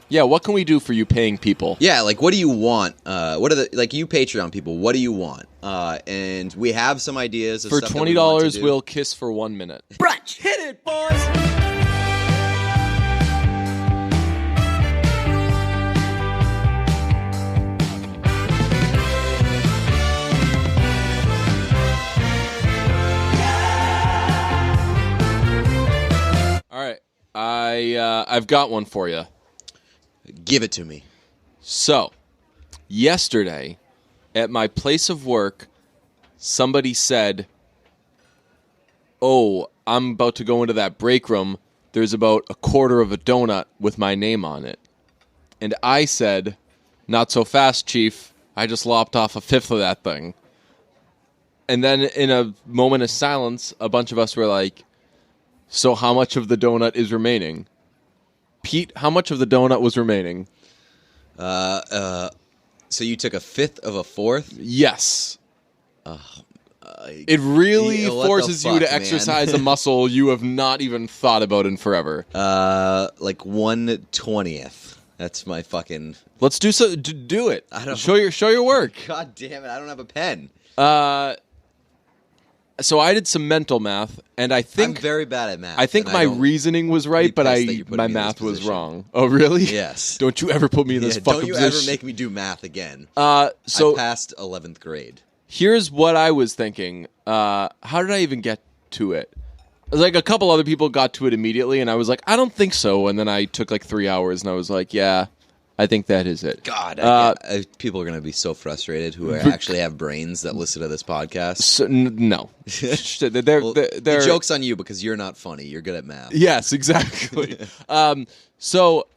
Yeah, what can we do for you paying people? Yeah, like, what do you want? What are the, like, you Patreon people, what do you want? And we have some ideas of For stuff $20, that we want to do. we'll kiss for 1 minute. Brunch! Hit it, boys! All right, I've got one for you. Give it to me. So, yesterday, at my place of work, somebody said, "Oh, I'm about to go into that break room. There's about a quarter of a donut with my name on it." And I said, "Not so fast, Chief. I just lopped off a fifth of that thing." And then in a moment of silence, a bunch of us were like, "So how much of the donut is remaining?" Pete, how much of the donut was remaining? So you took a fifth of a fourth? Yes. It really Yeah, what the forces you fuck, to man? exercise a muscle you have not even thought about in forever. Like 1/20th. That's my fucking... Let's do so. Do it. I don't- Show your work. God damn it, I don't have a pen. So I did some mental math, and I I'm think very bad at math. I think and my don't- reasoning was right, but pissed that you're putting my me in this math was position. wrong. Oh, really? Yes. Don't you ever put me in this Yeah, fucking don't you position. ever make me do math again. So I passed 11th grade. here's what I was thinking. How did I even get to it? Like, a couple other people got to it immediately, and I was like, I don't think so. And then I took like 3 hours, and I was like, yeah, I think that is it. God, people are going to be so frustrated who actually have brains that listen to this podcast. So, no. they're, Well, they're, the joke's on you because you're not funny. You're good at math. Yes, exactly. So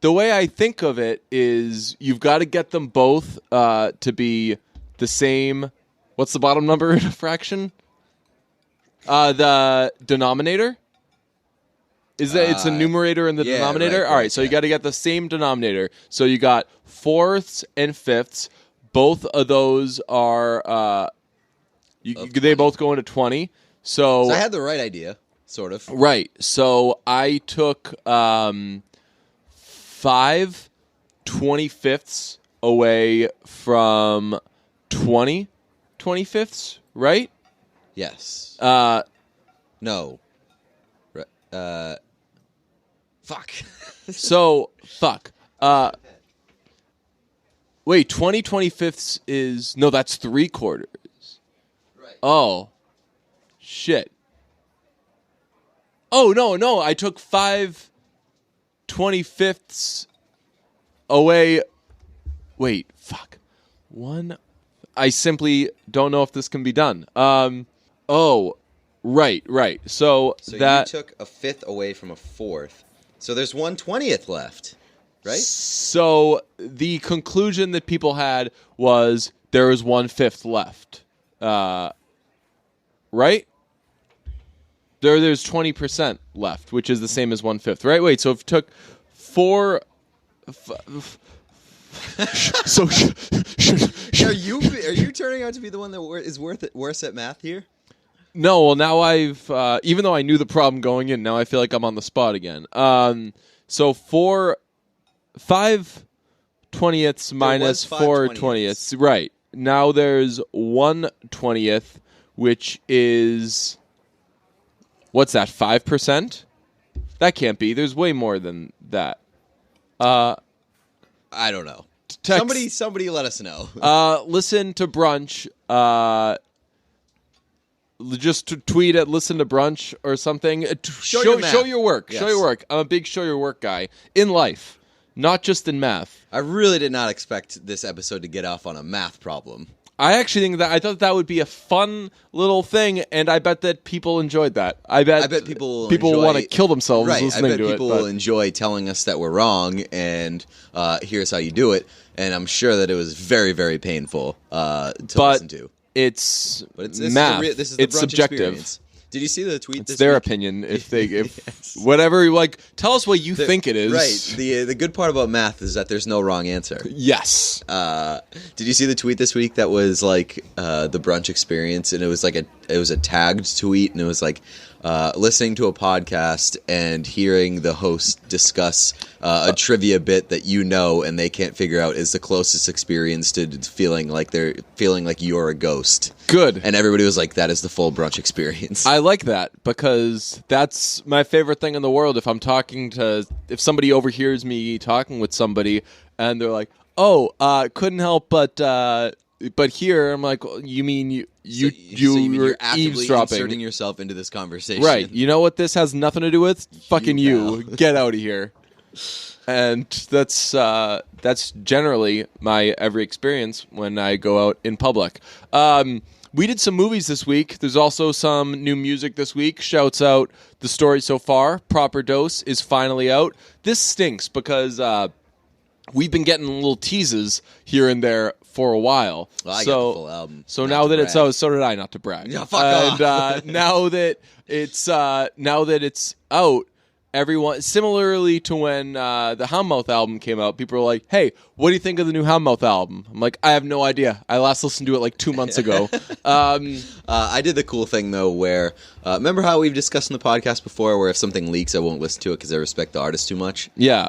the way I think of it is you've got to get them both to be the same. What's the bottom number in a fraction? The denominator? Is that it's the numerator and the yeah, denominator? right, All right, right, so you yeah. got to get the same denominator. So you got fourths and fifths. Both of those are they both go into 20. So I had the right idea, sort of. Right. So I took 5 25ths away from 20 25ths, right? Yes. No. Fuck. So, fuck. Wait, 20 25ths is... No, that's 3/4. Right. Oh. Shit. Oh, no. I took 5 25ths away... Wait, fuck. One... I simply don't know if this can be done. Oh, right. So that... you took a fifth away from a fourth. So there's 1/20th left, right? So the conclusion that people had was there is 1/5 left. Right? There's 20% left, which is the same as 1/5, right? Wait, so if it took 4... So Are you turning out to be the one that is worse at math here? No, well, now I've even though I knew the problem going in, now I feel like I'm on the spot again. So 5 20ths minus 4 20ths, right? Now there's 1/20th, which is what's that? 5%? That can't be. There's way more than that. I don't know. Somebody let us know. Listen to Brunch. Just tweet at Listen to Brunch or something. Show your work. Yes. Show your work. I'm a big show your work guy in life, not just in math. I really did not expect this episode to get off on a math problem. I actually think that I thought that would be a fun little thing, and I bet that people enjoyed that. I bet people want to kill themselves right, listening I bet to people it. will enjoy telling us that we're wrong, and here's how you do it. And I'm sure that it was very, very painful to listen to. It's But math. This is the it's brunch subjective. experience. Did you see the tweet? It's this their week? opinion. If Yes. whatever, like, tell us what you think it is. Right. The good part about math is that there's no wrong answer. Yes. Did you see the tweet this week that was like the brunch experience, and it was like a a tagged tweet, and it was like listening to a podcast and hearing the host discuss a trivia bit that and they can't figure out is the closest experience to feeling like you're a ghost. Good. And everybody was like, that is the full brunch experience. I like that because that's my favorite thing in the world. If if somebody overhears me talking with somebody and they're like, couldn't help but here, I'm like, you mean you're actively eavesdropping, inserting yourself into this conversation, right? You know what this has nothing to do with? Fucking you. Get out of here. And that's generally my every experience when I go out in public. We did some movies this week. There's also some new music this week. Shouts out The Story So Far. Proper Dose is finally out. This stinks because we've been getting little teases here and there for a while. Well, I got the full album. So now that it's out, so did I, not to brag. Yeah, fuck off. And now that it's out, everyone, similarly to when the Houndmouth album came out, people were like, hey, what do you think of the new Houndmouth album? I'm like, I have no idea. I last listened to it like 2 months ago. I did the cool thing, though, where, remember how we've discussed in the podcast before, where if something leaks, I won't listen to it because I respect the artist too much? Yeah.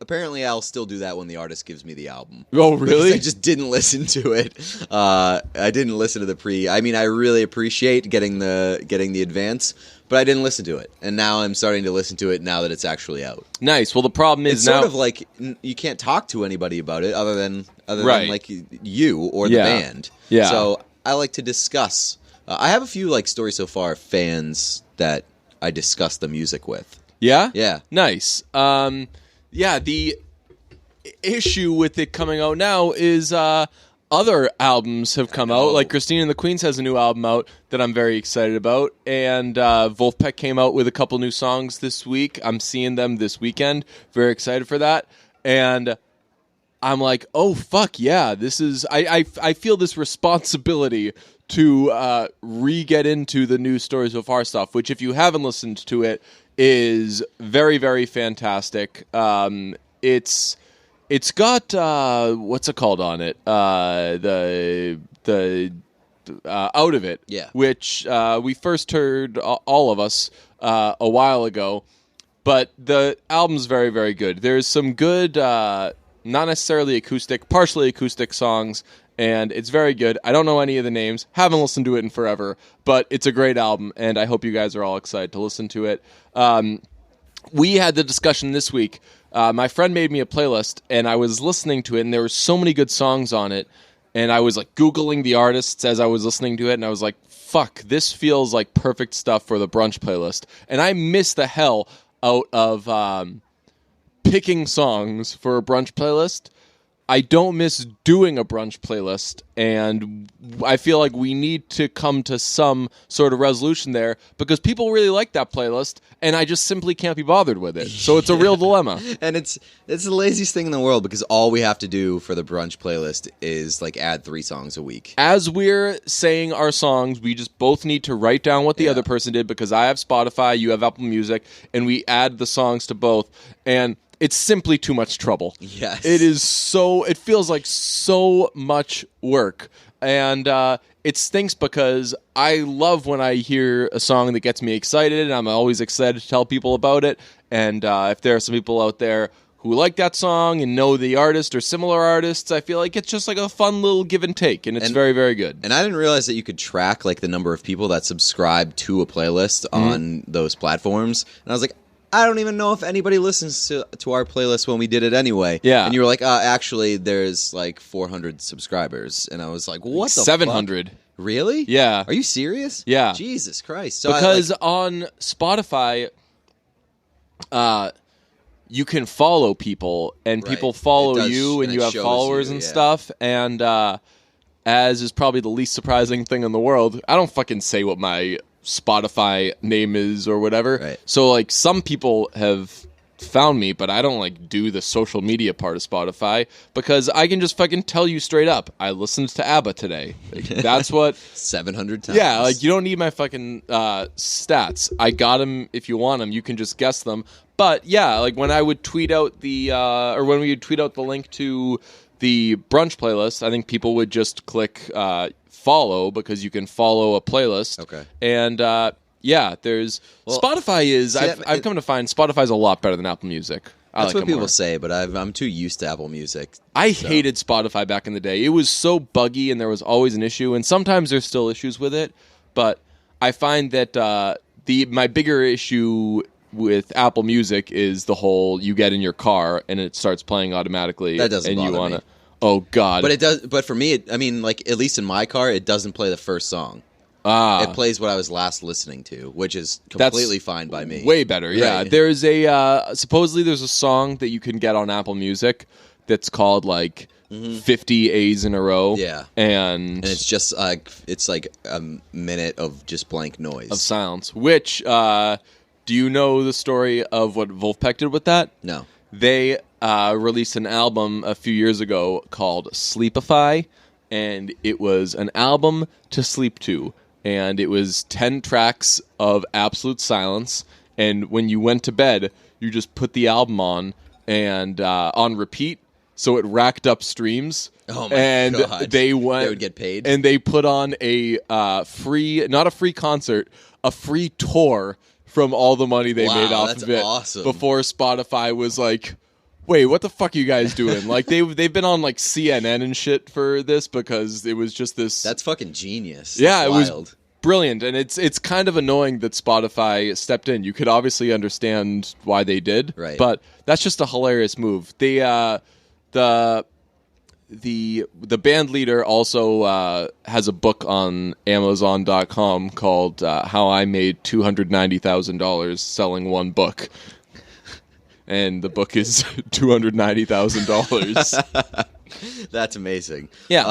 Apparently, I'll still do that when the artist gives me the album. Oh, really? Because I just didn't listen to it. I didn't listen to the I mean, I really appreciate getting the advance, but I didn't listen to it. And now I'm starting to listen to it now that it's actually out. Nice. Well, the problem is it's now... sort of like you can't talk to anybody about it other than Right. like you or the band. Yeah. So I like to discuss. I have a few like Story So Far fans that I discuss the music with. Yeah? Yeah. Nice. The issue with it coming out now is other albums have come out. Like Christine and the Queens has a new album out that I'm very excited about. And Wolfpack came out with a couple new songs this week. I'm seeing them this weekend. Very excited for that. And I'm like, oh, fuck, yeah. This is... I feel this responsibility to re-get into the new Story So Far stuff, which if you haven't listened to it, is very, very fantastic. It's got what's it called on it? The Out of It, yeah, which we first heard all of us a while ago, but the album's very, very good. There's some good, not necessarily acoustic, partially acoustic songs, and it's very good. I don't know any of the names, haven't listened to it in forever, but it's a great album, and I hope you guys are all excited to listen to it. We had the discussion this week. My friend made me a playlist, and I was listening to it, and there were so many good songs on it, and I was like Googling the artists as I was listening to it, and I was like, fuck, this feels like perfect stuff for the brunch playlist. And I miss the hell out of picking songs for a brunch playlist. I don't miss doing a brunch playlist, and I feel like we need to come to some sort of resolution there because people really like that playlist, and I just simply can't be bothered with it. So it's a real dilemma. And it's the laziest thing in the world because all we have to do for the brunch playlist is like add 3 songs a week. As we're saying our songs, we just both need to write down what the other person did because I have Spotify, you have Apple Music, and we add the songs to both, and it's simply too much trouble. Yes. It feels like so much work. And it stinks because I love when I hear a song that gets me excited, and I'm always excited to tell people about it. And if there are some people out there who like that song and know the artist or similar artists, I feel like it's just like a fun little give and take, and it's very, very good. And I didn't realize that you could track like the number of people that subscribe to a playlist on those platforms. And I was like, I don't even know if anybody listens to our playlist when we did it anyway. Yeah. And you were like, actually, there's like 400 subscribers. And I was like, what the 700. fuck? Really? Yeah. Are you serious? Yeah. Jesus Christ. So because on Spotify, you can follow people, and people follow you, and you have followers and stuff. And as is probably the least surprising thing in the world, I don't fucking say what my Spotify name is or whatever. Right. So like some people have found me, but I don't like do the social media part of Spotify because I can just fucking tell you straight up, I listened to ABBA today. Like, that's what 700 times. Yeah, like you don't need my fucking stats. I got them. If you want them, you can just guess them. But yeah, like when I would tweet out when we would tweet out the link to the brunch playlist, I think people would just click follow because you can follow a playlist. Okay. And there's Spotify is. I've come to find Spotify's a lot better than Apple Music. That's what people say, but I'm too used to Apple Music. I hated Spotify back in the day. It was so buggy, and there was always an issue. And sometimes there's still issues with it, but I find that my bigger issue with Apple Music is the whole you get in your car and it starts playing automatically. That doesn't and bother you wanna, me. Oh God! But it does. But for me, at least in my car, it doesn't play the first song. It plays what I was last listening to, which is completely fine by me. Way better, yeah. Right. There's supposedly there's a song that you can get on Apple Music that's called 50 A's in a row. Yeah. And it's just it's like a minute of just blank noise. Of silence. Which, do you know the story of what Wolfpack did with that? No. They released an album a few years ago called Sleepify, and it was an album to sleep to. And it was 10 tracks of absolute silence. And when you went to bed, you just put the album on and on repeat. So it racked up streams. Oh my God. They would get paid. And they put on a not a free concert, a free tour from all the money they made off of it. That's awesome. Before Spotify was like, wait, what the fuck are you guys doing? They've been on CNN and shit for this because it was just this. That's fucking genius. Yeah, That's it wild. was brilliant, and it's kind of annoying that Spotify stepped in. You could obviously understand why they did, right? But that's just a hilarious move. The band leader also has a book on Amazon.com called "How I Made $290,000 Selling One Book." And the book is $290,000. That's amazing. Yeah,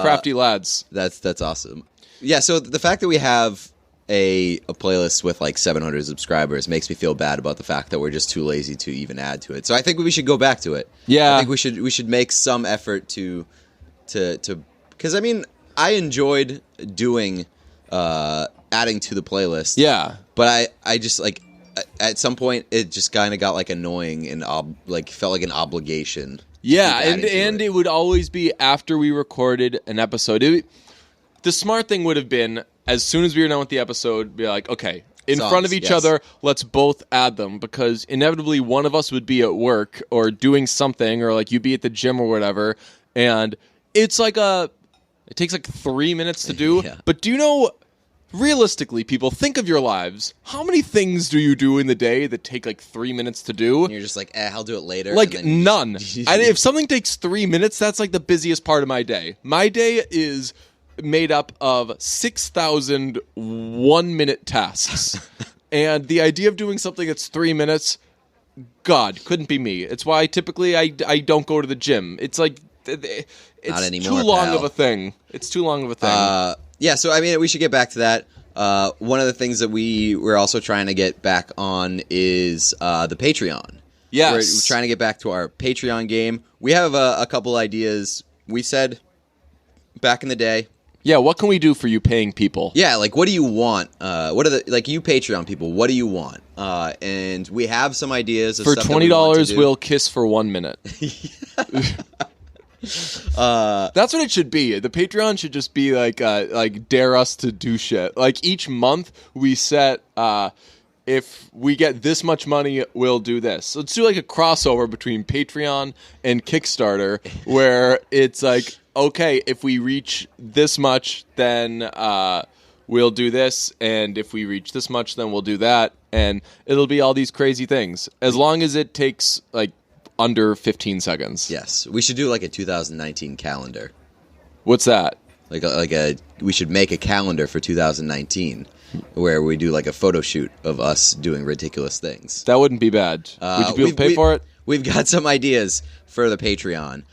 crafty lads. That's awesome. Yeah, so the fact that we have a playlist with 700 subscribers makes me feel bad about the fact that we're just too lazy to even add to it. So I think we should go back to it. Yeah, I think we should make some effort to because I enjoyed doing adding to the playlist. Yeah, but I just at some point it just kind of got annoying and felt like an obligation. Yeah, and it would always be after we recorded an episode. The smart thing would have been, as soon as we were done with the episode, be like, okay, in front of each other, let's both add them, because inevitably one of us would be at work or doing something, or you'd be at the gym or whatever, and it's it takes 3 minutes to do. Yeah. But do you know, realistically, people, think of your lives. How many things do you do in the day that take 3 minutes to do? And you're just I'll do it later. None. And if something takes 3 minutes, that's the busiest part of my day. My day is made up of 6,000 one-minute tasks. And the idea of doing something that's 3 minutes, God, couldn't be me. It's why typically I don't go to the gym. It's it's not anymore, too long pal. of a thing. It's too long of a thing. Yeah, so we should get back to that. One of the things that we're also trying to get back on is the Patreon. Yes. We're trying to get back to our Patreon game. We have a couple ideas. We said back in the day. Yeah, what can we do for you paying people? Yeah, what do you want? What are the you Patreon people? What do you want? And we have some ideas of for stuff $20. We'll kiss for 1 minute. That's what it should be. The Patreon should just be dare us to do shit. Each month we set if we get this much money, we'll do this. So let's do a crossover between Patreon and Kickstarter, where it's okay, if we reach this much, then we'll do this, and if we reach this much, then we'll do that, and it'll be all these crazy things, as long as it takes under 15 seconds. Yes, we should do a 2019 calendar. What's that? We should make a calendar for 2019 where we do a photo shoot of us doing ridiculous things. That wouldn't be bad. Would you be able to pay for it? We've got some ideas for the Patreon.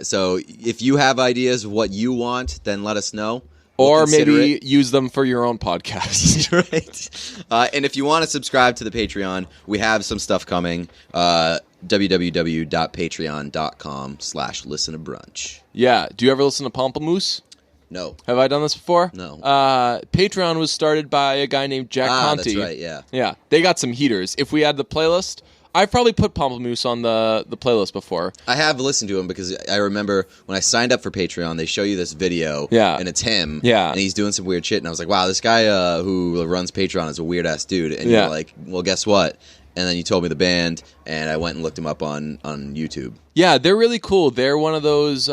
So if you have ideas of what you want, then let us know. Or maybe use them for your own podcast. Right. And if you want to subscribe to the Patreon, we have some stuff coming. www.patreon.com/listenabrunch. Yeah. Do you ever listen to Pamplemousse? No. Have I done this before? No. Patreon was started by a guy named Jack Conti. That's right, yeah. Yeah. They got some heaters. If we add the playlist, I've probably put Pamplemousse on the playlist before. I have listened to him because I remember when I signed up for Patreon, they show you this video, and it's him, and he's doing some weird shit, and I was like, wow, this guy who runs Patreon is a weird-ass dude, and you're like, well, guess what? And then you told me the band, and I went and looked him up on YouTube. Yeah, they're really cool. They're one of those,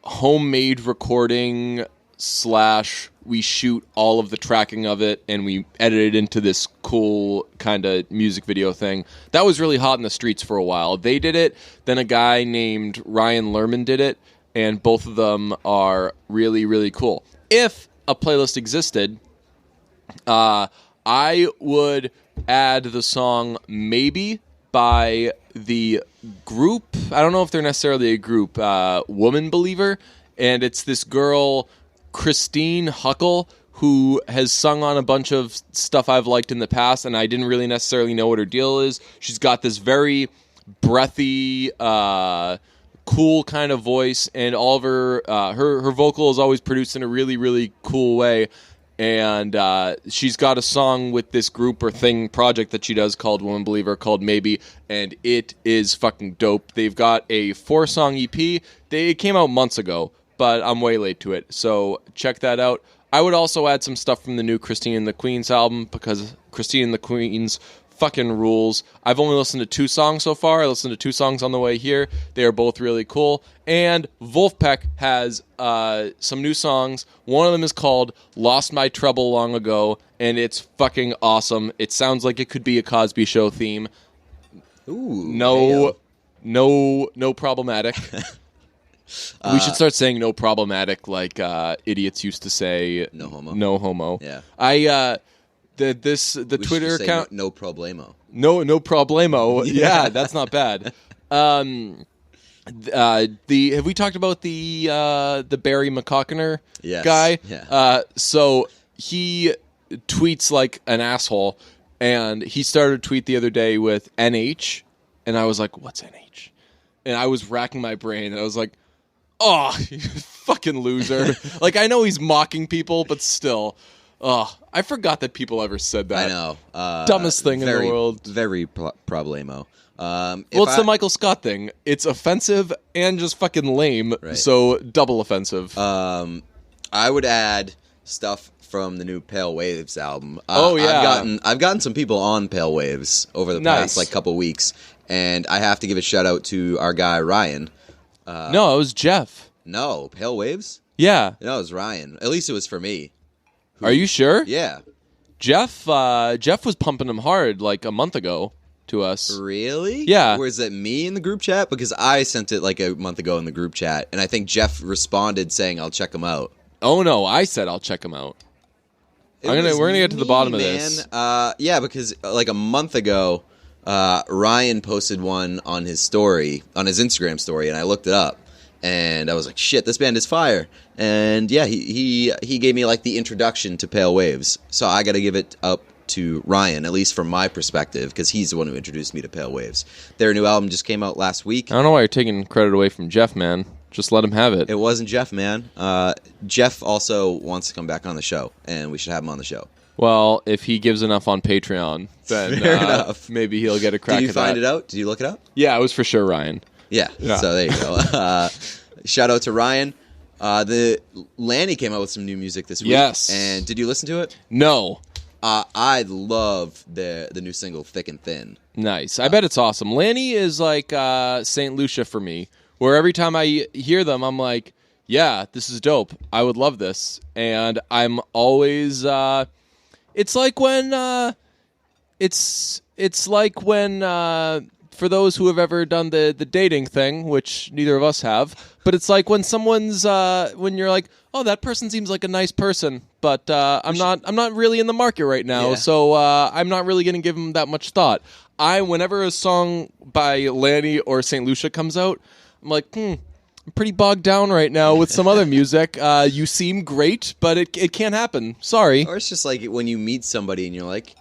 homemade recording / we shoot all of the tracking of it and we edit it into this cool kind of music video thing. That was really hot in the streets for a while. They did it, then a guy named Ryan Lerman did it, and both of them are really, really cool. If a playlist existed, I would add the song Maybe by the group. I don't know if they're necessarily a group, Woman Believer, and it's this girl Christine Huckle, who has sung on a bunch of stuff I've liked in the past, and I didn't really necessarily know what her deal is. She's got this very breathy, cool kind of voice, and all of her vocal is always produced in a really, really cool way. And she's got a song with this group or thing project that she does called Woman Believer, called Maybe, and it is fucking dope. They've got a 4-song EP. It came out months ago, but I'm way late to it, so check that out. I would also add some stuff from the new Christine and the Queens album, because Christine and the Queens fucking rules. I've only listened to 2 songs so far. I listened to 2 songs on the way here. They are both really cool. And Wolfpack has some new songs. One of them is called Lost My Trouble Long Ago, and it's fucking awesome. It sounds like it could be a Cosby Show theme. Ooh, no problematic. We should start saying no problematic like idiots used to say. No homo. No homo. Yeah. The We Twitter should say account. No problemo. No problemo. Yeah, that's not bad. Have we talked about the Barry McCockiner guy? Yeah. So he tweets like an asshole, and he started a tweet the other day with NH, and I was like, what's NH? And I was racking my brain, and I was like, oh, you fucking loser. Like, I know he's mocking people, but still. Oh, I forgot that people ever said that. I know. Dumbest thing in the world. Very problemo. It's the Michael Scott thing. It's offensive and just fucking lame, Right. So double offensive. I would add stuff from the new Pale Waves album. I've gotten some people on Pale Waves over the past couple weeks, and I have to give a shout out to our guy Ryan. No, it was Jeff. No, Pale Waves? Yeah. No, it was Ryan. At least it was for me. Are you sure? Yeah. Jeff was pumping him hard like a month ago to us. Really? Yeah. Was it me in the group chat? Because I sent it like a month ago in the group chat, and I think Jeff responded saying, I'll check him out. Oh, no, I said I'll check him out. We're gonna get to the bottom of this. Yeah, because like a month ago, Ryan posted one on his Instagram story, and I looked it up, and I was like, shit, this band is fire. And yeah, he gave me like the introduction to Pale Waves, so I got to give it up to Ryan, at least from my perspective, because he's the one who introduced me to Pale Waves. Their new album just came out last week. I don't know why you're taking credit away from Jeff, man. Just let him have it. It wasn't Jeff, man. Jeff also wants to come back on the show, and we should have him on the show. Well, if he gives enough on Patreon, then Fair enough. Maybe he'll get a crack at that. Did you find it out? Did you look it up? Yeah, it was for sure Ryan. Yeah. So there you go. Shout out to Ryan. Lanny came out with some new music this week. Yes. And did you listen to it? No. I love the new single, Thick and Thin. Nice. I bet it's awesome. Lanny is like St. Lucia for me, where every time I hear them, I'm like, yeah, this is dope. I would love this. And I'm always... It's like when... for those who have ever done the dating thing, which neither of us have, but it's like when someone's when you're like, oh, that person seems like a nice person, but I'm not really in the market right now, Yeah. so I'm not really going to give him that much thought. Whenever a song by Lanny or St. Lucia comes out, I'm like, I'm pretty bogged down right now with some other music. You seem great, but it can't happen. Sorry. Or it's just like when you meet somebody and you're like,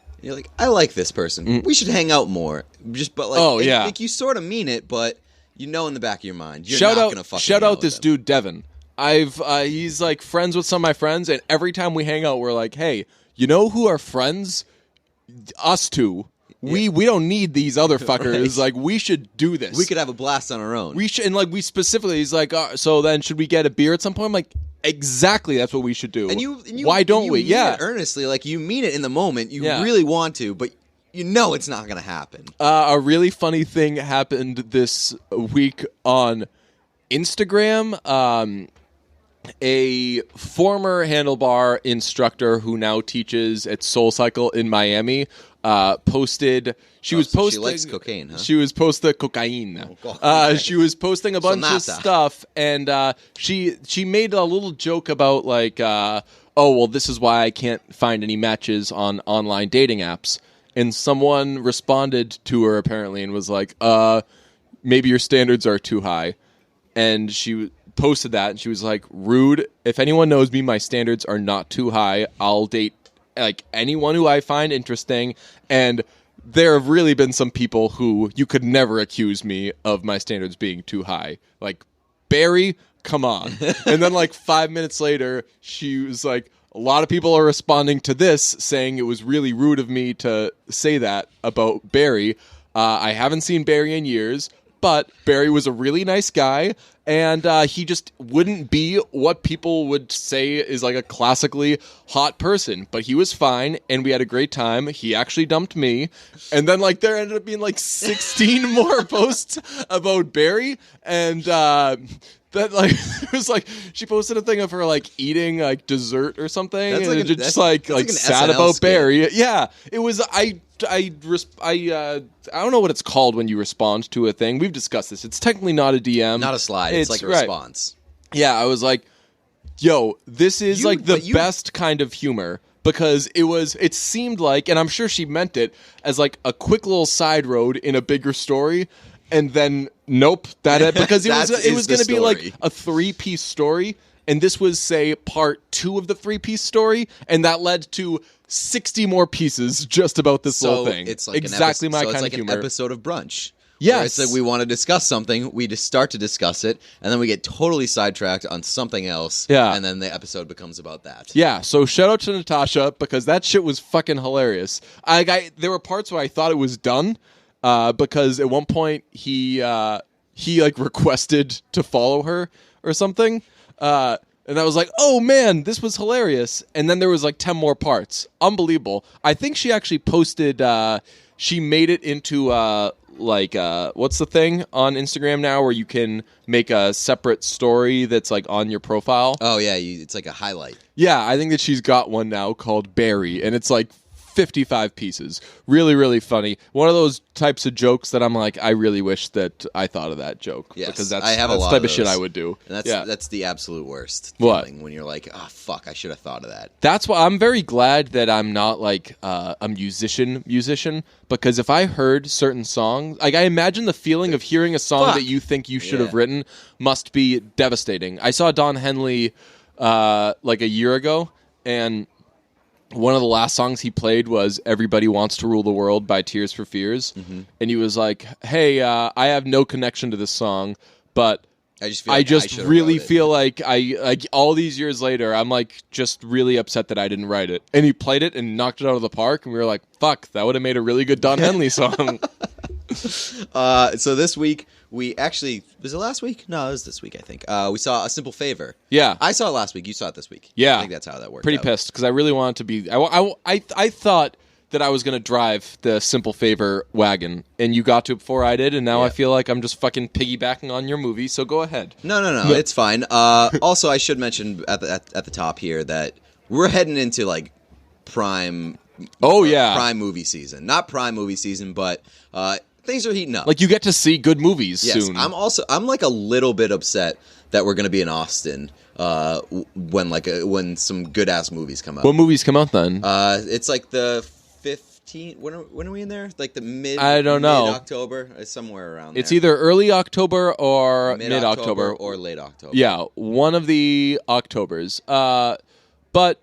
I like this person. We should hang out more. Like you sort of mean it, but you know in the back of your mind, you're not going to fucking shout hang out this with them. dude Devin. He's like friends with some of my friends, and every time we hang out, we're like, hey, you know who are friends? Us two. We don't need these other fuckers. Like, we should do this. We could have a blast on our own. We should, and like we specifically, he's like, so then should we get a beer at some point? I'm like, exactly, that's what we should do. And you why don't you we? Mean Yeah, it earnestly, like you mean it in the moment. You really want to, but you know it's not going to happen. A really funny thing happened this week on Instagram. A former handlebar instructor who now teaches at Soul Cycle in Miami posted. She likes cocaine, huh? She was posting cocaine. She was posting a bunch of stuff, and she made a little joke about like, oh well, this is why I can't find any matches on online dating apps. And someone responded to her apparently and was like, maybe your standards are too high. And she posted that and she was like, rude. If anyone knows me, my standards are not too high. I'll date like anyone who I find interesting. And there have really been some people who you could never accuse me of my standards being too high. Like, Barry, come on. And then like 5 minutes later, she was like, a lot of people are responding to this, saying it was really rude of me to say that about Barry. I haven't seen Barry in years, but Barry was a really nice guy, and he just wouldn't be what people would say is like a classically hot person. But he was fine, and we had a great time. He actually dumped me. And then like there ended up being like 16 more posts about Barry, and that like it was like she posted a thing of her like eating like dessert or something, that's and like it just like sad SNL about skit. Barry. Yeah, it was. I don't know what it's called when you respond to a thing. We've discussed this. It's technically not a DM, not a slide. It's like a response. Yeah, I was like, yo, this is like the best kind of humor. Because it seemed like, and I'm sure she meant it as like a quick little side road in a bigger story. And then, nope, because it was going to be like a 3-piece story, and this was, say, part 2 of the 3-piece story, and that led to 60 more pieces just about this little thing. It's like exactly my kind of humor. It's like an episode of Brunch. Yes. It's like we want to discuss something, we just start to discuss it, and then we get totally sidetracked on something else, and then the episode becomes about that. Yeah, so shout out to Natasha, because that shit was fucking hilarious. There were parts where I thought it was done, because at one point he like requested to follow her or something, and I was like, oh man, this was hilarious. And then there was like 10 more parts. Unbelievable. I think she actually posted. She made it into what's the thing on Instagram now where you can make a separate story that's like on your profile. Oh yeah, it's like a highlight. Yeah, I think that she's got one now called Barry, and it's like 55 pieces. Really, really funny. One of those types of jokes that I'm like, I really wish that I thought of that joke. Yes, because that's I have the a lot type of of shit those. I would do. And that's the absolute worst What? feeling when you're like, oh fuck, I should have thought of that. That's why I'm very glad that I'm not like a musician, because if I heard certain songs, like I imagine the feeling of hearing a song that you think you should have written must be devastating. I saw Don Henley like a year ago, and one of the last songs he played was Everybody Wants to Rule the World by Tears for Fears. Mm-hmm. And he was like, hey, I have no connection to this song, but I just really feel like all these years later, I'm like just really upset that I didn't write it. And he played it and knocked it out of the park, and we were like, fuck, that would have made a really good Don Henley song. So this week, we actually, was it last week? No, it was this week, I think. We saw A Simple Favor. Yeah. I saw it last week. You saw it this week. Yeah. I think that's how that worked. Pretty pissed, because I really wanted to be... I thought that I was going to drive the Simple Favor wagon, and you got to it before I did, and now I feel like I'm just fucking piggybacking on your movie, so go ahead. No, it's fine. Also, I should mention at the top here that we're heading into, like, prime... Oh, yeah. Prime movie season. Not prime movie season, but... things are heating up. Like, you get to see good movies soon. I'm like a little bit upset that we're going to be in Austin when some good ass movies come out. What movies come out then? It's like the 15th. When are we in there? Like the mid. I don't know. Mid-October, somewhere around there. It's either early October or mid-October or late October. Yeah, one of the Octobers. But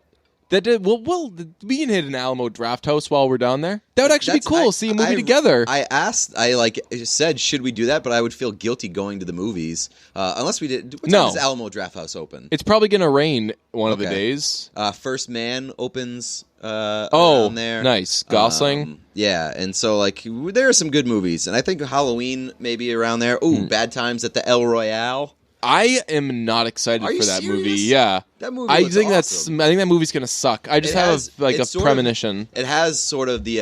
We can hit an Alamo Draft House while we're down there. That would actually be cool. See a movie together. I said, should we do that? But I would feel guilty going to the movies unless we did. What No. time is Alamo Draft House open? It's probably going to rain one of the days. First Man opens around there. Nice. Gosling. Yeah, and so like there are some good movies, and I think Halloween maybe around there. Ooh, Bad Times at the El Royale. I am not excited Are you for that serious? movie. Yeah, That movie. I looks think awesome. I think that movie's gonna suck. I just have a it's sort of- premonition. It has sort of the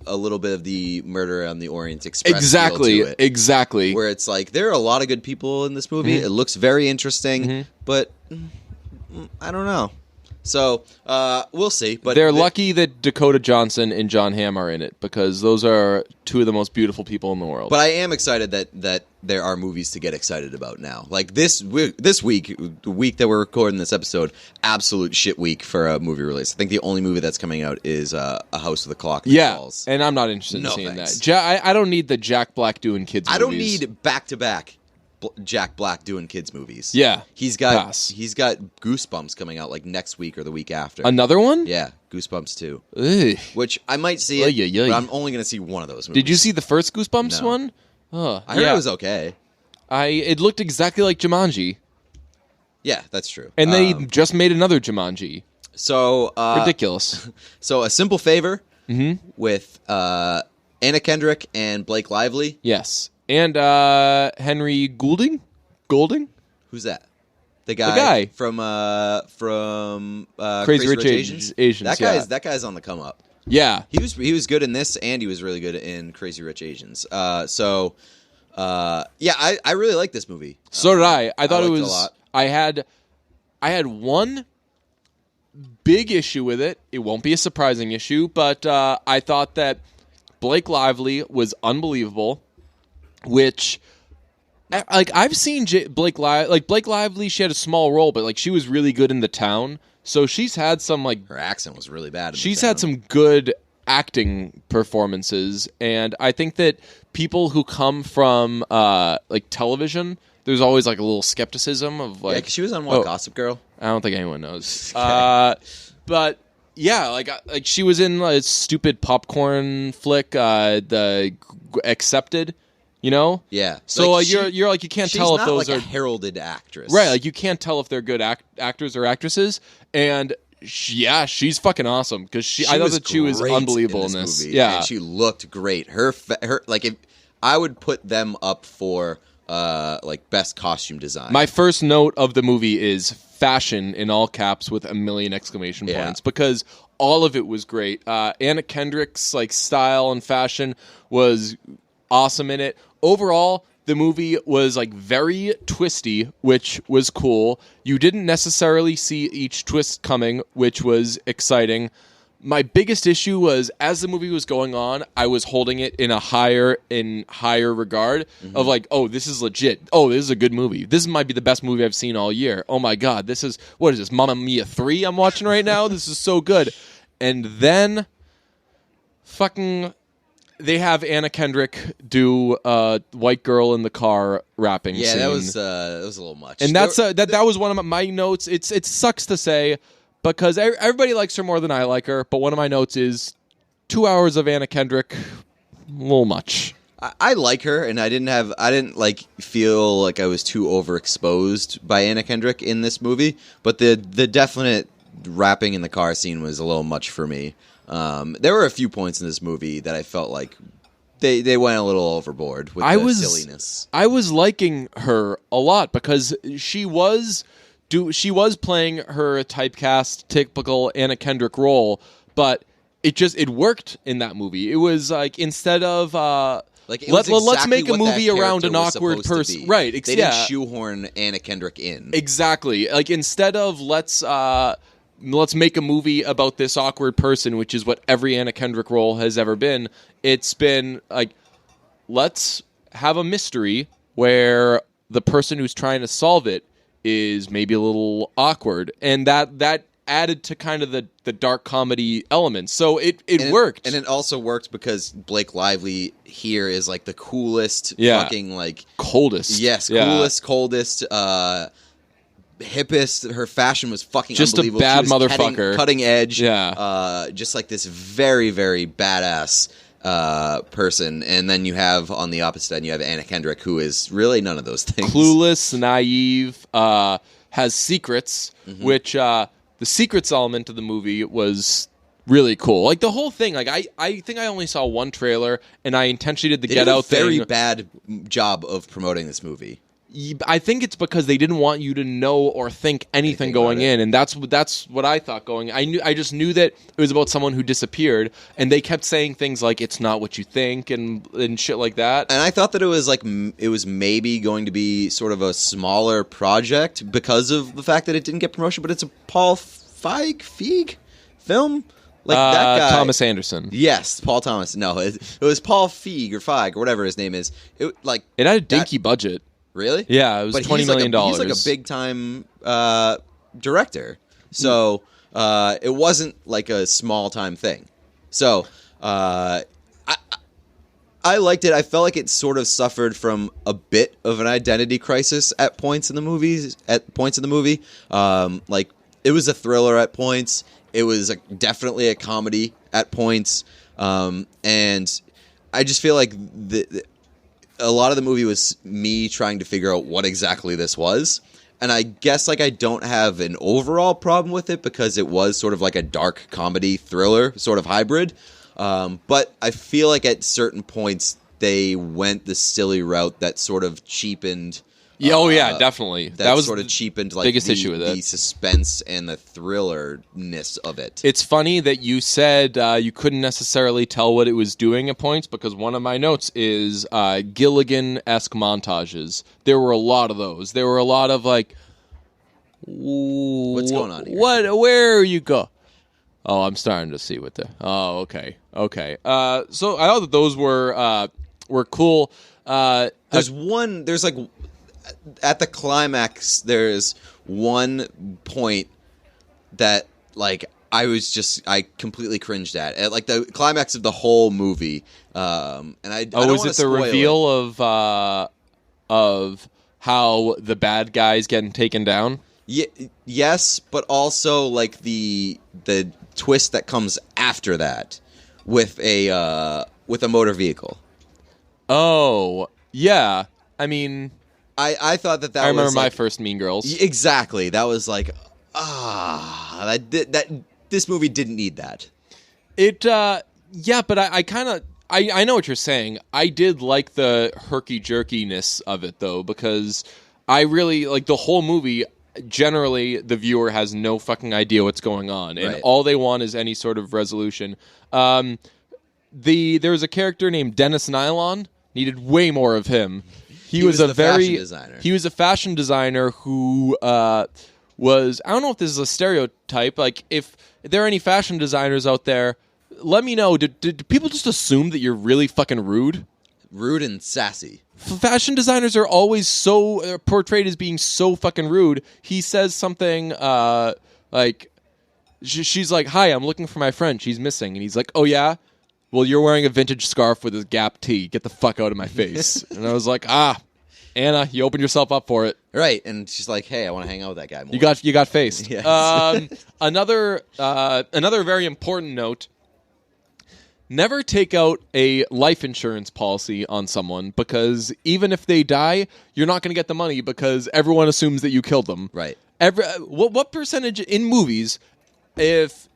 a little bit of the Murder on the Orient Express Exactly. feel to it, Exactly. where it's like there are a lot of good people in this movie. It looks very interesting, but I don't know. So we'll see. But They're lucky that Dakota Johnson and John Hamm are in it because those are two of the most beautiful people in the world. But I am excited that there are movies to get excited about now. Like this week, the week that we're recording this episode, absolute shit week for a movie release. I think the only movie that's coming out is A House with a Clock that yeah, Falls. and I'm not interested No in seeing thanks. that. I don't need the Jack Black doing kids. I don't movies. need back-to-back Jack Black doing kids movies. Yeah, He's got pass. Goosebumps coming out like next week or the week after. Another one. Yeah, Goosebumps 2. Ugh. Which I might see Ay, it, ay, ay. but I'm only going to see one of those movies. Did you see the first Goosebumps No. one? Oh, I heard yeah. it was okay. It looked exactly like Jumanji, Yeah, that's true. and they just made another Jumanji. So Ridiculous. So A Simple Favor Mm-hmm. with Anna Kendrick and Blake Lively. Yes, and Henry Goulding. Who's that? The guy, guy. from Crazy Rich Asians, That guy's on the come up. Yeah, He was good in this, and he was really good in Crazy Rich Asians. I really like this movie. so did I. I thought it liked it a was. lot. I had one big issue with it. It won't be a surprising issue, but I thought that Blake Lively was unbelievable. Which, like, I've seen Blake Lively. She had a small role, but like she was really good in The Town. So she's had some like Her accent was really bad. she's had some good acting performances, and I think that people who come from like television, there's always like a little skepticism of like, 'cause she was on oh, Gossip Girl. I don't think anyone knows. Okay. But yeah, like she was in a stupid popcorn flick, the Accepted, you know. Yeah. So Like, you're like you can't tell if she's not those like are a heralded actress, right. Like you can't tell if they're good actors or actresses, and. She's fucking awesome because I thought that she was great unbelievable in this. movie, Yeah, and she looked great. Her like if I would put them up for like best costume design. my first note of the movie is fashion in all caps with a million exclamation Yeah. points because all of it was great. Anna Kendrick's like style and fashion was awesome in it. Overall, the movie was like very twisty, which was cool. You didn't necessarily see each twist coming, which was exciting. My biggest issue was as the movie was going on, I was holding it in higher regard of like, oh, this is legit. Oh, this is a good movie. This might be the best movie I've seen all year. Oh my god, what is this? Mamma Mia 3 I'm watching right now? This is so good. And then fucking they have Anna Kendrick do white girl in the car rapping yeah, scene. that was a little much. And that was one of my notes. It sucks to say because everybody likes her more than I like her, but one of my notes is 2 hours of Anna Kendrick, a little much. I like her, and I didn't like feel like I was too overexposed by Anna Kendrick in this movie, but the definite rapping in the car scene was a little much for me. There were a few points in this movie that I felt like they went a little overboard with the silliness. I was liking her a lot because she was playing her typecast typical Anna Kendrick role, but it worked in that movie. It was like instead of Like it was let's exactly make a what that movie around character an was awkward supposed to person, be. right? They didn't shoehorn Anna Kendrick in. Exactly. Like instead of let's make a movie about this awkward person, which is what every Anna Kendrick role has ever been. It's been like, let's have a mystery where the person who's trying to solve it is maybe a little awkward, and that added to kind of the dark comedy elements. So it worked. And it also worked because Blake Lively here is like the coolest Yeah. fucking like coldest. yes, Yeah. coolest, coldest hippest. Her fashion was fucking just a unbelievable. bad She was motherfucker, cutting edge. Yeah, just like this very, very badass person. And then you have on the opposite end, you have Anna Kendrick, who is really none of those things. Clueless, naive, has secrets, which the secrets element of the movie was really cool. Like the whole thing, like I think I only saw one trailer, and I intentionally did the Get Out thing. Very bad job of promoting this movie. I think it's because they didn't want you to know or think anything going in, and that's what I thought going. I just knew that it was about someone who disappeared, and they kept saying things like "it's not what you think" and shit like that. And I thought that it was maybe going to be sort of a smaller project because of the fact that it didn't get promotion. But it's a Paul Feig film. Like that guy, Thomas Anderson. Yes, Paul Thomas. No, it was Paul Feig or whatever his name is. It had a dinky budget. Really? Yeah, it was $20 million. He's like a big time director, so it wasn't like a small time thing. So I liked it. I felt like it sort of suffered from a bit of an identity crisis at points in the movie. Like it was a thriller at points. It was definitely a comedy at points, and I just feel like a lot of the movie was me trying to figure out what exactly this was. And I guess I don't have an overall problem with it because it was sort of like a dark comedy thriller sort of hybrid. But I feel like at certain points they went the silly route that sort of cheapened. Yeah, definitely. That was sort of cheapened like biggest issue with it. The suspense and the thrillerness of it. It's funny that you said you couldn't necessarily tell what it was doing at points because one of my notes is Gilligan-esque montages. There were a lot of those. There were a lot of like, what's going on here? Where you go? Oh, I'm starting to see what the. Oh, okay. So I thought that those were cool. There's like. At the climax, there's one point that like I completely cringed at like the climax of the whole movie. And I don't is it the reveal of how the bad guy's getting taken down? Yes, but also like the twist that comes after that with a motor vehicle. Oh yeah, I mean. I thought that I remember was my first Mean Girls. Exactly. That was like, that this movie didn't need that. Yeah, but I know what you're saying. I did like the herky-jerkiness of it, though, because I really, like, the whole movie, generally, the viewer has no fucking idea what's going on, and all they want is any sort of resolution. There was a character named Dennis Nylon, needed way more of him. He was a fashion designer who was, I don't know if this is a stereotype, like if there are any fashion designers out there, let me know. Did people just assume that you're really fucking rude? Rude and sassy. Fashion designers are always so portrayed as being so fucking rude. He says something like, she's like, "Hi, I'm looking for my friend. She's missing." And he's like, "Oh yeah? Well, you're wearing a vintage scarf with a Gap tee. Get the fuck out of my face." And I was like, Anna, you opened yourself up for it. Right. And she's like, "Hey, I want to hang out with that guy more." You got faced. Yes. Another very important note. Never take out a life insurance policy on someone because even if they die, you're not going to get the money because everyone assumes that you killed them. Right. What percentage in movies, if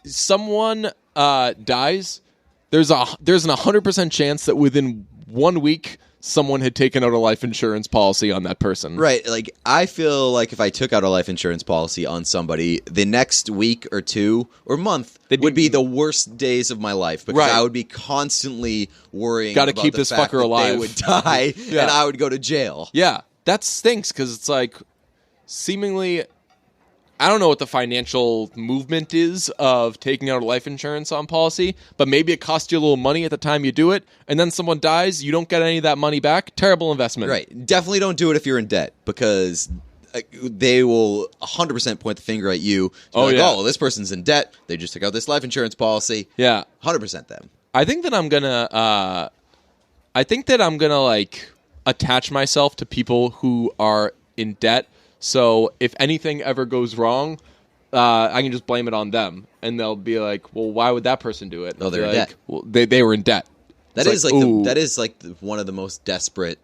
someone dies, there's an 100% chance that within 1 week someone had taken out a life insurance policy on that person. Right. Like, I feel like if I took out a life insurance policy on somebody, the next week or two or month would be the worst days of my life because I would be constantly worrying about keep the this fact fucker that alive. they would die and I would go to jail. Yeah. That stinks because it's like seemingly... I don't know what the financial movement is of taking out a life insurance on policy, but maybe it costs you a little money at the time you do it, and then someone dies, you don't get any of that money back. Terrible investment. Right. Definitely don't do it if you're in debt, because they will 100% point the finger at you. Oh, this person's in debt. They just took out this life insurance policy. Yeah. 100% them. I think that I'm gonna like attach myself to people who are in debt So if anything ever goes wrong, I can just blame it on them, and they'll be like, "Well, why would that person do it?" Oh, they're in like, debt. Well, they were in debt. That It's is like, like ooh. that is like one of the most desperate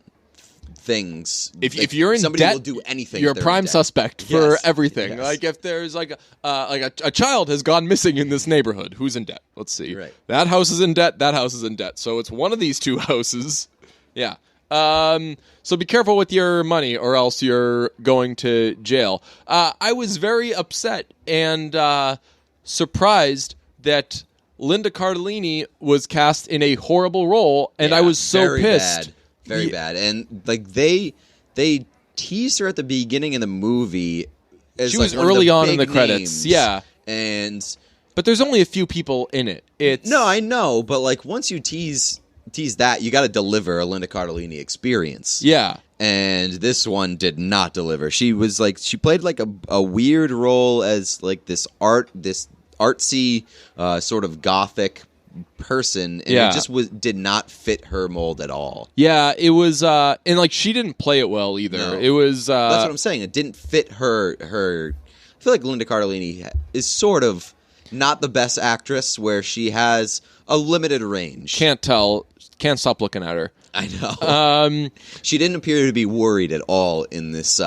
things. If you're in somebody debt, will do anything. You're if a they're prime in debt. suspect for Yes. everything. Yes. Like if there's like a child has gone missing in this neighborhood, who's in debt? Let's see. Right. That house is in debt. That house is in debt. So it's one of these two houses. Yeah. So be careful with your money, or else you're going to jail. I was very upset and surprised that Linda Cardellini was cast in a horrible role, and I was so very pissed. Bad. Very bad. And like they teased her at the beginning of the movie as She like was one of early the on in big the credits. names. Yeah. And But there's only a few people in it. It's no, I know, but like once you tease that, you got to deliver a Linda Cardellini experience. Yeah. And this one did not deliver. She played like a weird role as like this artsy sort of gothic person, and Yeah. it just did not fit her mold at all. Yeah, it was and like she didn't play it well either. No. It was That's what I'm saying. It didn't fit her. I feel like Linda Cardellini is sort of not the best actress, where she has a limited range. can't stop looking at her. I know. She didn't appear to be worried at all in this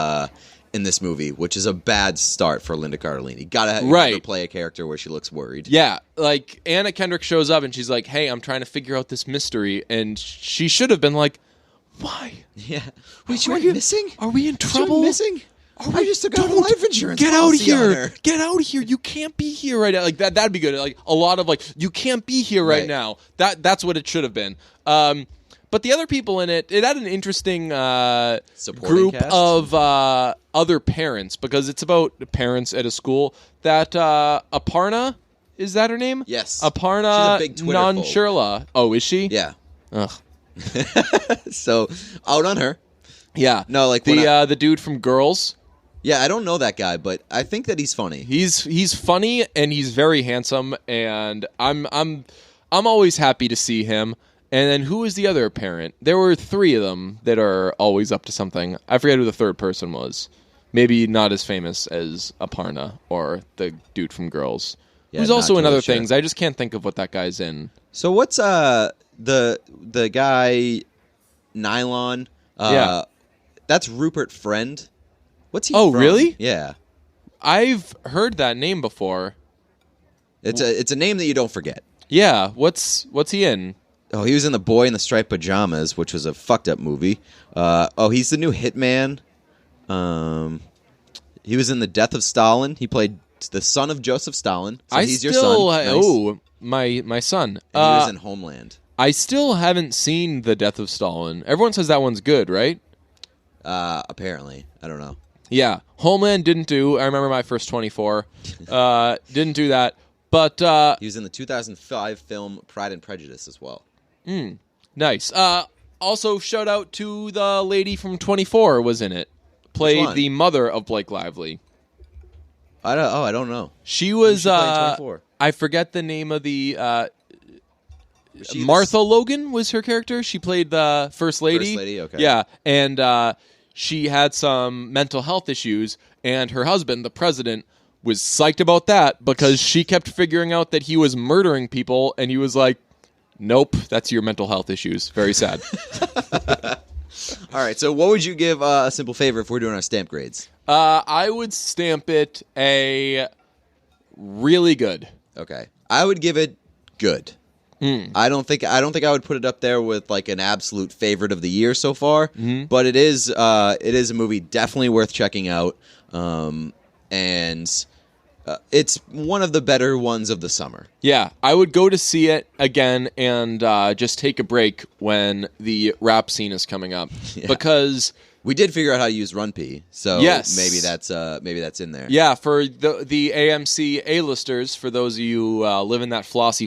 movie, which is a bad start for Linda Cardellini. Gotta Right. play a character where she looks worried. Yeah, like Anna Kendrick shows up and she's like, "Hey, I'm trying to figure out this mystery," and she should have been like, "Why? Yeah. Wait, Are you went you- missing? Are we in You trouble? went missing? I just took out a Don't life insurance Get out of policy on here! her. Get out of here! You can't be here right now. Like that'd be good. Like a lot of like, you can't be here right Right. now. That's what it should have been. But the other people in it had an interesting Supporting group cast? of other parents, because it's about parents at a school. That Aparna, is that her name? Yes. Aparna She's a big Twitter folk. Nancherla. Oh, is she? Yeah. Ugh. So out on her. Yeah. No, like when the dude from Girls. Yeah, I don't know that guy, but I think that he's funny. He's funny and he's very handsome, and I'm always happy to see him. And then who is the other parent? There were three of them that are always up to something. I forget who the third person was. Maybe not as famous as Aparna or the dude from Girls. Yeah, Who's not also in totally other sure. things. I just can't think of what that guy's in. So what's the guy Nylon? Yeah. That's Rupert Friend. What's he Oh, from? really? Yeah. I've heard that name before. It's a name that you don't forget. Yeah, what's he in? Oh, he was in The Boy in the Striped Pajamas, which was a fucked up movie. He's the new Hitman. He was in The Death of Stalin. He played the son of Joseph Stalin. So he's your son. Nice. Oh, my son. And he was in Homeland. I still haven't seen The Death of Stalin. Everyone says that one's good, right? Apparently. I don't know. Yeah. Homeland didn't do. I remember my first 24. Didn't do that. But He was in the 2005 film Pride and Prejudice as well. nice. Also, shout out to the lady from 24 was in it. Played one? the mother of Blake Lively. I don't know. She was. she play in 24? I forget the name of the. She Martha Logan was her character. She played the first lady. First lady, okay. Yeah, and she had some mental health issues, and her husband, the president, was psyched about that because she kept figuring out that he was murdering people, and he was like, "Nope, that's your mental health issues." Very sad. All right, so what would you give A Simple Favor if we're doing our stamp grades? I would stamp it a really good. Okay, I would give it good. I don't think I would put it up there with like an absolute favorite of the year so far, but it is a movie definitely worth checking out, and it's one of the better ones of the summer. Yeah, I would go to see it again and just take a break when the rap scene is coming up because. We did figure out how to use RunP, so Yes. maybe that's in there. Yeah, for the AMC A-listers, for those of you who live in that flossy,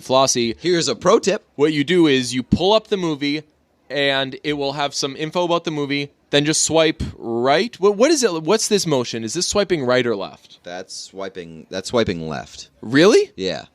Here's a pro tip. what you do is you pull up the movie, and it will have some info about the movie, then just swipe right. What is it? What's this motion? Is this swiping right or left? That's swiping left. Really? Yeah.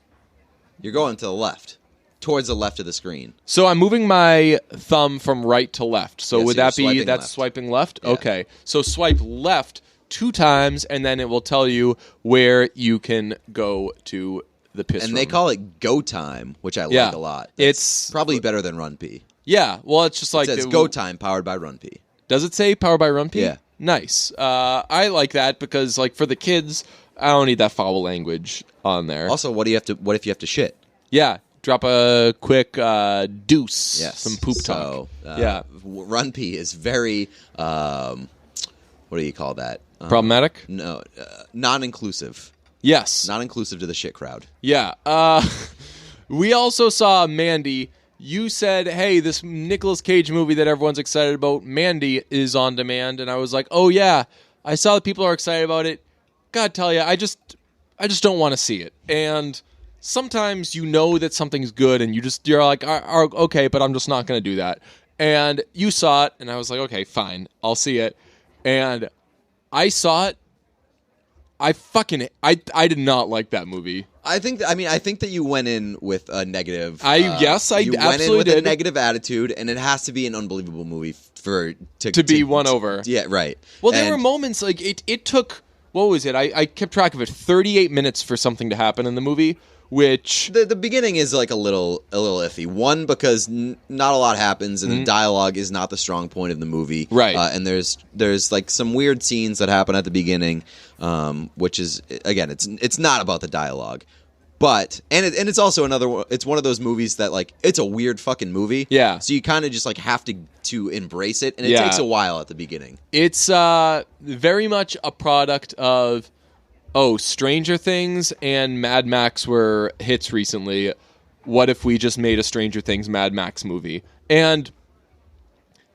You're going to the left. Towards the left of the screen. So I'm moving my thumb from right to left. So Yeah, would so that you're be swiping that's left. swiping left? Yeah. Okay. So swipe left 2 times, and then it will tell you where you can go to the piss room. And they call it Go Time, which I like a lot. It's probably better than Run Pee. Yeah, well, it's just like... It says Go Time, powered by Run Pee. Does it say powered by Run Pee? Yeah. Nice. I like that because, like, for the kids, I don't need that foul language on there. Also, what if you have to shit? Yeah, drop a quick deuce. Yes. Some poop talk. Yeah. Run Pee is very, what do you call that? Problematic? No, non-inclusive. Yes. Not inclusive to the shit crowd. Yeah. We also saw Mandy. You said, hey, this Nicolas Cage movie that everyone's excited about, Mandy, is on demand. And I was like, oh, yeah, I saw that people are excited about it. God tell you, I just don't want to see it. And sometimes you know that something's good and you're like, okay, but I'm just not going to do that. And you saw it, and I was like, okay, fine, I'll see it. And I saw it. I did not like that movie. I think that you went in with a negative. I you absolutely went in with did. a negative attitude, and it has to be an unbelievable movie to be won over. Yeah, right. Well, there were moments like it took. What was it? I kept track of it. 38 minutes for something to happen in the movie, which the beginning is like a little iffy. One, because not a lot happens, and the dialogue is not the strong point of the movie. Right. And there's like some weird scenes that happen at the beginning, which is, again, it's not about the dialogue. But it's also it's one of those movies that, like, it's a weird fucking movie. Yeah. So you kind of just like have to embrace it, and it takes a while at the beginning. It's very much a product of Stranger Things and Mad Max were hits recently. What if we just made a Stranger Things Mad Max movie? And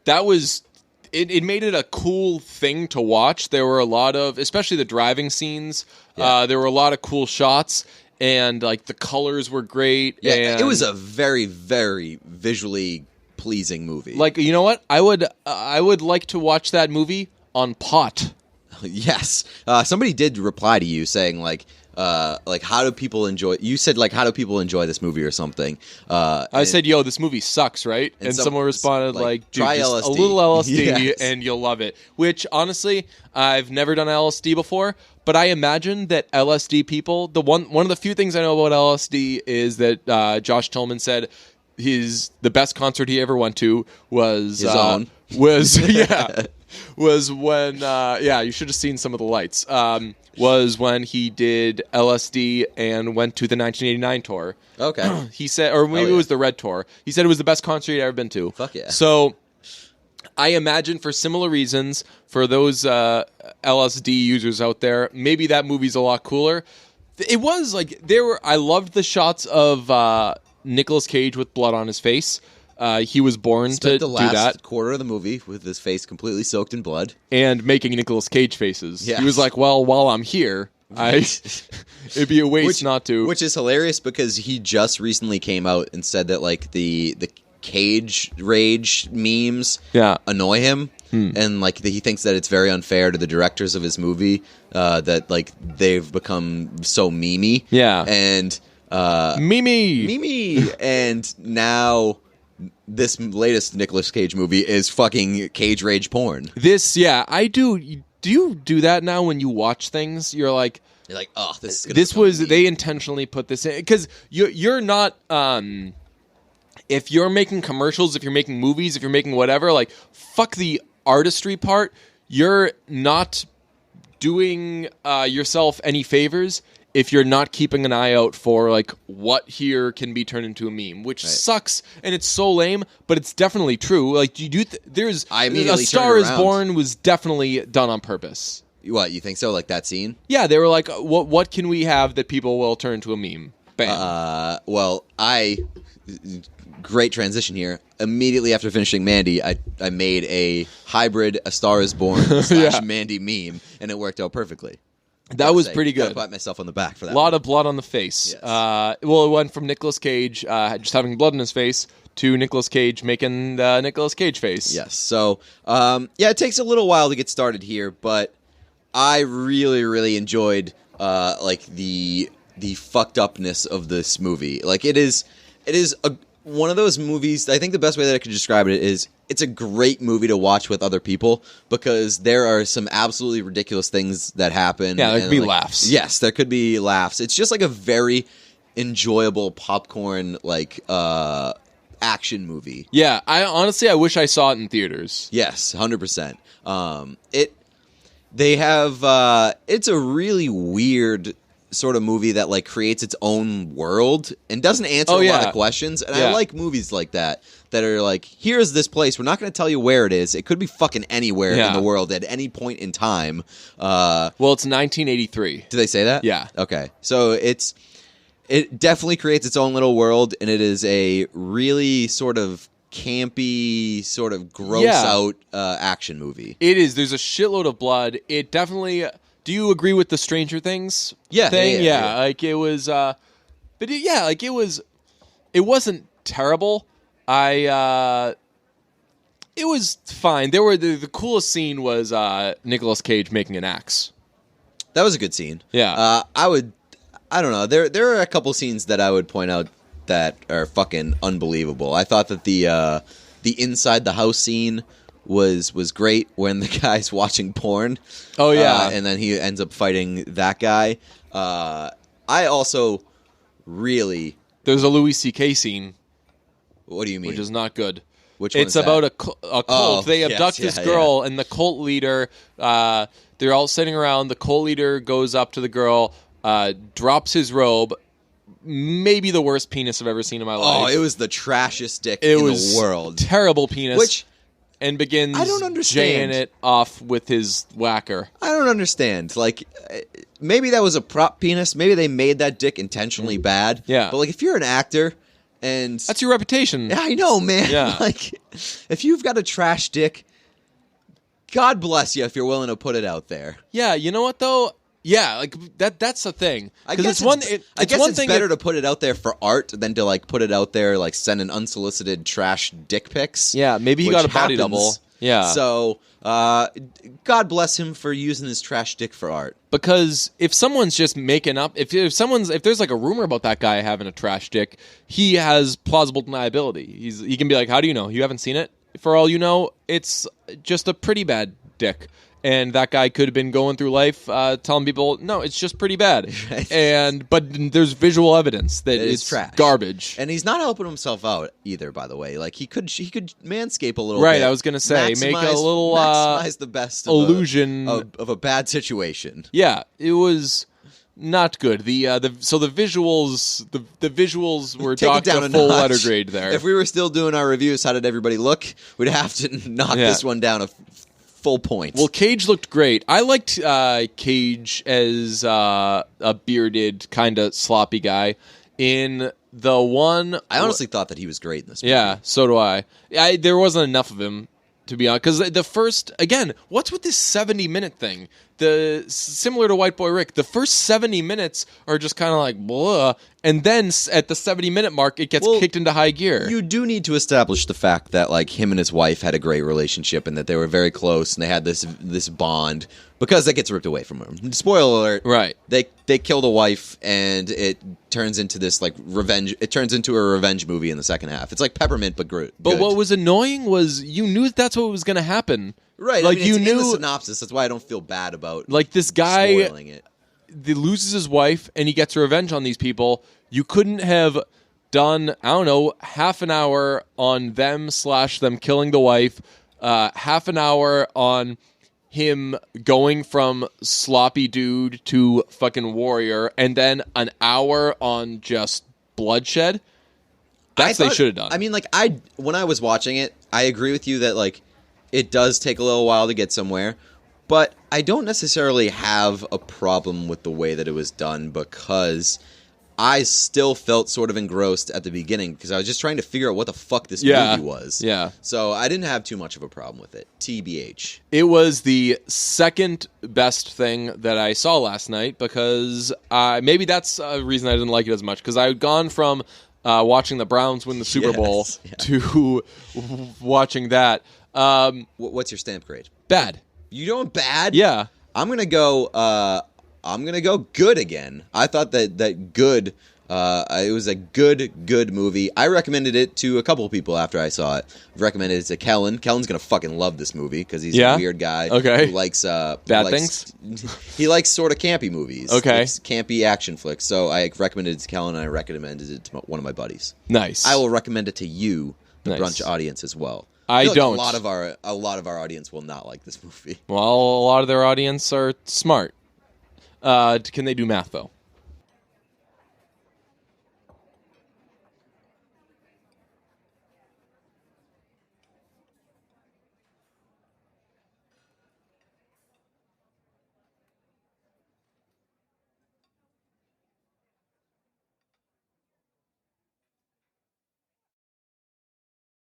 that was it made it a cool thing to watch. There were a lot of, especially the driving scenes. Yeah. There were a lot of cool shots. And, like, the colors were great. Yeah, and it was a very, very visually pleasing movie. Like, you know what? I would like to watch that movie on pot. Yes. Somebody did reply to you saying, like, how do people enjoy... You said, like, how do people enjoy this movie or something? I said, yo, this movie sucks, right? And someone responded, like, dude, try just LSD. A little LSD Yes. and you'll love it. Which, honestly, I've never done LSD before, but I imagine that LSD people... One of the few things I know about LSD is that Josh Tillman said the best concert he ever went to was... His own. Was, yeah... was when, you should have seen some of the lights, was when he did LSD and went to the 1989 tour. Okay. He said, or maybe it was the Red Tour. He said it was the best concert he'd ever been to. Fuck yeah. So I imagine for similar reasons, for those LSD users out there, maybe that movie's a lot cooler. It was like, I loved the shots of Nicolas Cage with blood on his face. He was born to the do last that. quarter of the movie with his face completely soaked in blood. And making Nicolas Cage faces. Yes. He was like, well, while I'm here, it'd be a waste not to. Which is hilarious because he just recently came out and said that, like, the Cage rage memes annoy him. And, like, he thinks that it's very unfair to the directors of his movie that, like, they've become so memey. Yeah. And... Mimi! And now... This latest Nicolas Cage movie is fucking Cage rage porn. I do. Do you do that now when you watch things? You're like, oh, they intentionally put this in because you're not. If you're making commercials, if you're making movies, if you're making whatever, like, fuck the artistry part. You're not doing yourself any favors if you're not keeping an eye out for, like, what here can be turned into a meme, which sucks, and it's so lame, but it's definitely true. Like, A Star is Born was definitely done on purpose. What, you think so? Like that scene? Yeah, they were like, what can we have that people will turn to a meme? Bam. Great transition here. Immediately after finishing Mandy, I made a hybrid A Star is Born / Mandy meme, and it worked out perfectly. That was pretty good. Gotta pat myself on the back for that. A lot of blood on the face. Yes. It went from Nicolas Cage just having blood in his face to Nicolas Cage making the Nicolas Cage face. Yes. So, it takes a little while to get started here, but I really, really enjoyed the fucked upness of this movie. Like, it is one of those movies. I think the best way that I could describe it is it's a great movie to watch with other people because there are some absolutely ridiculous things that happen. Yeah, there could be like, laughs. Yes, there could be laughs. It's just like a very enjoyable popcorn action movie. Yeah, I wish I saw it in theaters. Yes, 100%. It's a really weird sort of movie that like creates its own world and doesn't answer a lot of questions. And I like movies like that are like, here's this place. We're not going to tell you where it is. It could be fucking anywhere in the world at any point in time. Well, it's 1983. Do they say that? Yeah. Okay. So it definitely creates its own little world, and it is a really sort of campy, sort of gross out action movie. It is. There's a shitload of blood. It definitely. Do you agree with the Stranger Things thing? Yeah. Like it was. It wasn't terrible. It was fine. There were the coolest scene was Nicolas Cage making an axe. That was a good scene. Yeah. I don't know. There are a couple scenes that I would point out that are fucking unbelievable. I thought that the inside the house scene was great when the guy's watching porn. Oh yeah, and then he ends up fighting that guy. I also really. There's a Louis C.K. scene. What do you mean? Which is not good. Which one's it's about that? a cult. They abduct this girl, and the cult leader. They're all sitting around. The cult leader goes up to the girl, drops his robe. Maybe the worst penis I've ever seen in my life. Oh, it was the trashiest dick in the world. Terrible penis. And begins I don't understand. jaying it off with his whacker. I don't understand. Like, maybe that was a prop penis. Maybe they made that dick intentionally bad. Yeah. But, like, if you're an actor and... That's your reputation. Yeah, I know, man. Yeah. Like, if you've got a trash dick, God bless you if you're willing to put it out there. Yeah, you know what, though? Yeah, like that's the thing. I guess it's better to put it out there for art than to like put it out there like send an unsolicited trash dick pics. Yeah, maybe he got a body double. Yeah. So God bless him for using his trash dick for art. Because if someone's just making up, if there's like a rumor about that guy having a trash dick, he has plausible deniability. He can be like, how do you know? You haven't seen it? For all you know, it's just a pretty bad dick. And that guy could have been going through life telling people, no, it's just pretty bad. But there's visual evidence that it's trash. Garbage. And he's not helping himself out either, by the way. Like he could manscape a little bit. Right, bit. I was going to say, make a little maximize the best illusion of a bad situation. Yeah, it was not good. The visuals were docked a full letter grade there. If we were still doing our reviews, how did everybody look? We'd have to knock this one down a full point. Well, Cage looked great. I liked Cage as a bearded, kind of sloppy guy. In the one... I honestly thought that he was great in this movie. Yeah, so do I. There wasn't enough of him, to be honest. Because the first... Again, what's with this 70-minute thing? Similar to White Boy Rick, the first 70 minutes are just kind of like, blah. And then at the 70-minute mark, it gets kicked into high gear. You do need to establish the fact that like him and his wife had a great relationship and that they were very close and they had this bond, because that gets ripped away from him. Spoiler alert. Right. They kill the wife and it turns into this like revenge. It turns into a revenge movie in the second half. It's like Peppermint, but good. But what was annoying was you knew that's what was going to happen. Right. Like I mean, you it's knew in the synopsis. That's why I don't feel bad about like this guy spoiling it. He loses his wife and he gets revenge on these people. You couldn't have done, I don't know, half an hour on them killing the wife, half an hour on him going from sloppy dude to fucking warrior, and then an hour on just bloodshed. That's what they should have done. I mean, like, when I was watching it, I agree with you that, like, it does take a little while to get somewhere, but I don't necessarily have a problem with the way that it was done, because I still felt sort of engrossed at the beginning because I was just trying to figure out what the fuck this movie was. Yeah. So I didn't have too much of a problem with it. TBH. It was the second best thing that I saw last night, because maybe that's a reason I didn't like it as much, because I had gone from watching the Browns win the Super Bowl to watching that. What's your stamp grade? Bad. You doing bad? Yeah. I'm gonna go good again. I thought that good It was a good movie. I recommended it to a couple of people after I saw it. I've recommended it to Kellen. Kellen's gonna fucking love this movie because he's a weird guy. Okay. Who likes bad things. He likes sort of campy movies. Okay. Likes campy action flicks. So I recommended it to Kellen, and I recommended it to one of my buddies. Nice. I will recommend it to you, the Nice. brunch audience, as well. I feel like don't. A lot of our audience will not like this movie. Well, a lot of their audience are smart. Can they do math though?